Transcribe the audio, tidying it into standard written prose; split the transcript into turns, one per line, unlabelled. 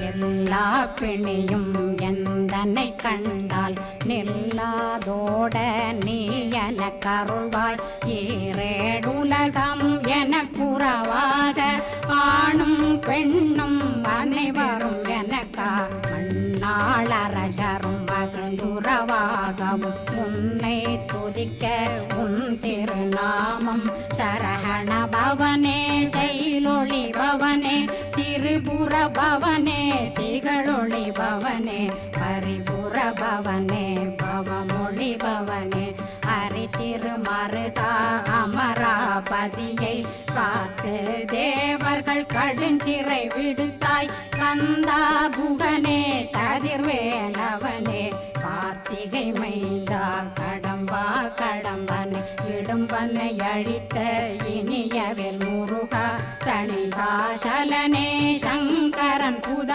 எல்லா பிணியும் எந்தனை கண்டால் நில்லாதோட நீ என கருள்வாய். ஈரேடுலகம் என குறவாக ஆணும் பெண்ணும் அனைவரும் எனக்கா மண்ணாளரசரும் மகிழ்ந்துறவாகவும் உன்னை துதிக்க உன் திருநாமம். சரகண பவனே செயலொளி பவனே திரிபுர பவனே திகழொளி பவனே பரிபுர பவனே பவமொழி பவனே ஹரி திருமருகா அமராபதியை காத்து தேவர்கள் கடுஞ்சிறை விடுத்தாய். கந்தா குகனே கதிர்வேலவனே கார்த்திகை மைந்தா கடம்பா கடம்பனை இடும்பனை அழித்த இனியவேல் முருகா தணிகாசலனே சங்கரன் புத